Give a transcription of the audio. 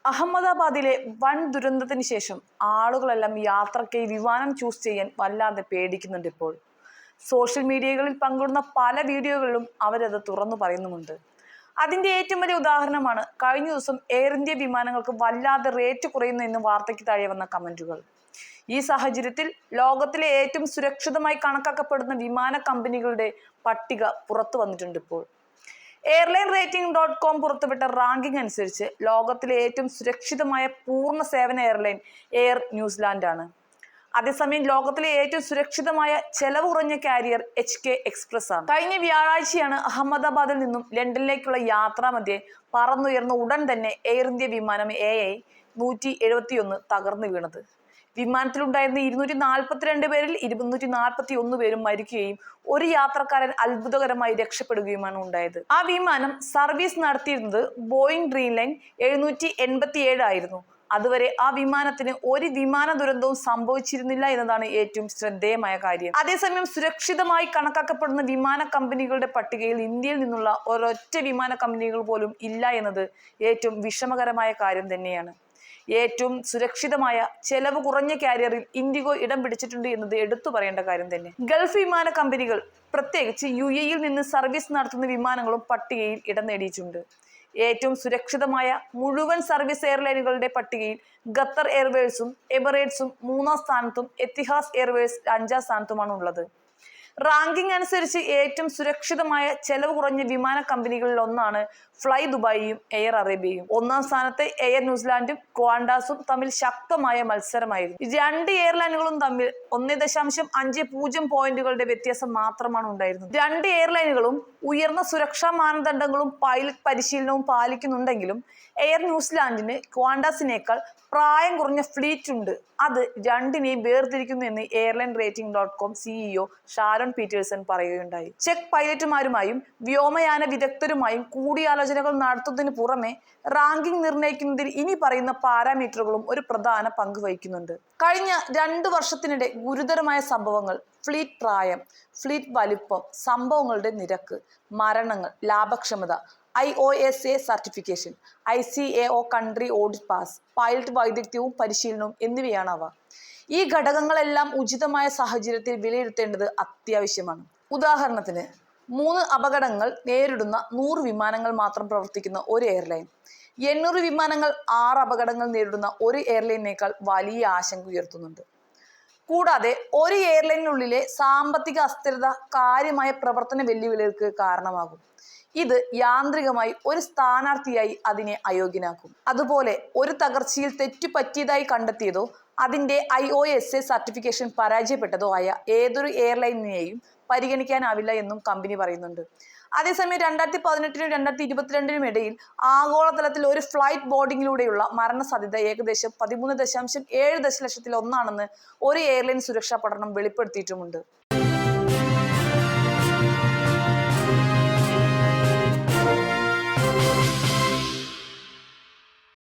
അഹമ്മദാബാദിലെ വൻ ദുരന്തത്തിന് ശേഷം ആളുകളെല്ലാം യാത്രയ്ക്കായി വിമാനം ചൂസ് ചെയ്യാൻ വല്ലാതെ പേടിക്കുന്നുണ്ട്. ഇപ്പോൾ സോഷ്യൽ മീഡിയകളിൽ പങ്കിടുന്ന പല വീഡിയോകളിലും അവരത് തുറന്നു പറയുന്നുമുണ്ട്. അതിന്റെ ഏറ്റവും വലിയ ഉദാഹരണമാണ് കഴിഞ്ഞ ദിവസം എയർ ഇന്ത്യ വിമാനങ്ങൾക്ക് വല്ലാതെ റേറ്റ് കുറയുന്നു എന്ന് വാർത്തയ്ക്ക് താഴെ വന്ന കമന്റുകൾ. ഈ സാഹചര്യത്തിൽ ലോകത്തിലെ ഏറ്റവും സുരക്ഷിതമായി കണക്കാക്കപ്പെടുന്ന വിമാന കമ്പനികളുടെ പട്ടിക പുറത്തു വന്നിട്ടുണ്ട്. ഇപ്പോൾ എയർലൈൻ റേറ്റിംഗ്.com പുറത്തുവിട്ട റാങ്കിംഗ് അനുസരിച്ച് ലോകത്തിലെ ഏറ്റവും സുരക്ഷിതമായ പൂർണ്ണ സേവന എയർലൈൻ എയർ ന്യൂസിലാൻഡ് ആണ്. അതേസമയം ലോകത്തിലെ ഏറ്റവും സുരക്ഷിതമായ ചെലവ് കുറഞ്ഞ കാരിയർ HK എക്സ്പ്രസ് ആണ്. കഴിഞ്ഞ വ്യാഴാഴ്ചയാണ് അഹമ്മദാബാദിൽ നിന്നും ലണ്ടനിലേക്കുള്ള യാത്രാമധ്യേ പറന്നുയർന്ന ഉടൻ തന്നെ എയർ ഇന്ത്യ വിമാനം AI-171 തകർന്നു വീണത്. വിമാനത്തിലുണ്ടായിരുന്ന 242 പേരിൽ 241 പേരും മരിക്കുകയും ഒരു യാത്രക്കാരൻ അത്ഭുതകരമായി രക്ഷപ്പെടുകയുമാണ് ഉണ്ടായത്. ആ വിമാനം സർവീസ് നടത്തിയിരുന്നത് ബോയിങ് ഡ്രീംലൈൻ 787 ആയിരുന്നു. അതുവരെ ആ വിമാനത്തിന് ഒരു വിമാന ദുരന്തവും സംഭവിച്ചിരുന്നില്ല എന്നതാണ് ഏറ്റവും ശ്രദ്ധേയമായ കാര്യം. അതേസമയം സുരക്ഷിതമായി കണക്കാക്കപ്പെടുന്ന വിമാന കമ്പനികളുടെ പട്ടികയിൽ ഇന്ത്യയിൽ നിന്നുള്ള ഒരൊറ്റ വിമാന കമ്പനികൾ പോലും ഇല്ല എന്നത് ഏറ്റവും വിഷമകരമായ കാര്യം തന്നെയാണ്. ഏറ്റവും സുരക്ഷിതമായ ചെലവ് കുറഞ്ഞ കാരിയറിൽ ഇൻഡിഗോ ഇടം പിടിച്ചിട്ടുണ്ട് എന്നത് എടുത്തു പറയേണ്ട കാര്യം തന്നെ. ഗൾഫ് വിമാന കമ്പനികൾ, പ്രത്യേകിച്ച് UAE-യിൽ നിന്ന് സർവീസ് നടത്തുന്ന വിമാനങ്ങളും പട്ടികയിൽ ഇടം നേടിയിട്ടുണ്ട്. ഏറ്റവും സുരക്ഷിതമായ മുഴുവൻ സർവീസ് എയർലൈനുകളുടെ പട്ടികയിൽ ഖത്തർ എയർവേസും എമിറേറ്റ്സും 3-ാം സ്ഥാനത്തും എത്തിഹാദ് എയർവേസ് 5-ാം സ്ഥാനത്തുമാണ് ഉള്ളത്. റാങ്കിംഗ് അനുസരിച്ച് ഏറ്റവും സുരക്ഷിതമായ ചെലവ് കുറഞ്ഞ വിമാന കമ്പനികളിൽ ഒന്നാണ് ഫ്ലൈ ദുബായിയും എയർ അറേബ്യയും. 1-ാം സ്ഥാനത്ത് എയർ ന്യൂസിലാൻഡും ക്വാണ്ടാസും തമ്മിൽ ശക്തമായ മത്സരമായിരുന്നു. രണ്ട് എയർലൈനുകളും തമ്മിൽ 1.50 പോയിന്റുകളുടെ വ്യത്യാസം മാത്രമാണ് ഉണ്ടായിരുന്നത്. രണ്ട് എയർലൈനുകളും ഉയർന്ന സുരക്ഷാ മാനദണ്ഡങ്ങളും പൈലറ്റ് പരിശീലനവും പാലിക്കുന്നുണ്ടെങ്കിലും എയർ ന്യൂസിലാൻഡിന് ക്വാണ്ടാസിനേക്കാൾ പ്രായം കുറഞ്ഞ ഫ്ലീറ്റ് ഉണ്ട്. അത് രണ്ടിനെയും വേർതിരിക്കുന്നു എന്ന് എയർലൈൻ റേറ്റിംഗ്.com CEO ഷാരോൺ പീറ്റേഴ്സൺ പറയുകയുണ്ടായി. ചെക്ക് പൈലറ്റുമാരുമായും വ്യോമയാന വിദഗ്ധരുമായും കൂടിയാലോചനകൾ നടത്തുന്നതിന് പുറമെ റാങ്കിംഗ് നിർണ്ണയിക്കുന്നതിൽ ഇനി പറയുന്ന പാരാമീറ്ററുകളും ഒരു പ്രധാന പങ്ക് വഹിക്കുന്നുണ്ട്. കഴിഞ്ഞ 2 വർഷത്തിനിടെ ഗുരുതരമായ സംഭവങ്ങൾ, ഫ്ലീറ്റ് പ്രായം, ഫ്ലീറ്റ് വലിപ്പം, സംഭവങ്ങളുടെ നിരക്ക്, മരണങ്ങൾ, ലാഭക്ഷമത, IOSA certification, ICAO country audit pass, pilot വൈദഗ്ധ്യവും പരിശീലനവും എന്നിവയാണ് അവ. ഈ ഘടകങ്ങളെല്ലാം ഉചിതമായ സാഹചര്യത്തിൽ വിലയിരുത്തേണ്ടത് അത്യാവശ്യമാണ്. ഉദാഹരണത്തിന്, 3 അപകടങ്ങൾ നേരിടുന്ന 100 വിമാനങ്ങൾ മാത്രം പ്രവർത്തിക്കുന്ന ഒരു എയർലൈൻ 800 വിമാനങ്ങൾ 6 അപകടങ്ങൾ നേരിടുന്ന ഒരു എയർലൈനേക്കാൾ വലിയ ആശങ്ക ഉയർത്തുന്നുണ്ട്. കൂടാതെ ഒരു എയർലൈനിനുള്ളിലെ സാമ്പത്തിക അസ്ഥിരത കാര്യമായ പ്രവർത്തന വെല്ലുവിളികൾക്ക് കാരണമാകും. ഇത് യാന്ത്രികമായി ഒരു സ്ഥാനാർത്ഥിയായി അതിനെ അയോഗ്യനാക്കും. അതുപോലെ ഒരു തകർച്ചയിൽ തെറ്റുപറ്റിയതായി കണ്ടെത്തിയതോ അതിന്റെ IOSA സർട്ടിഫിക്കേഷൻ പരാജയപ്പെട്ടതോ ആയ ഏതൊരു എയർലൈനിനെയും പരിഗണിക്കാനാവില്ല എന്നും കമ്പനി പറയുന്നുണ്ട്. അതേസമയം 2018-നും 2022-നും ഇടയിൽ ആഗോളതലത്തിൽ ഒരു ഫ്ലൈറ്റ് ബോർഡിങ്ങിലൂടെയുള്ള മരണസാധ്യത ഏകദേശം 13.7 ദശലക്ഷത്തിൽ ഒന്നാണെന്ന് ഒരു എയർലൈൻ സുരക്ഷാ പഠനം വെളിപ്പെടുത്തിയിട്ടുമുണ്ട്.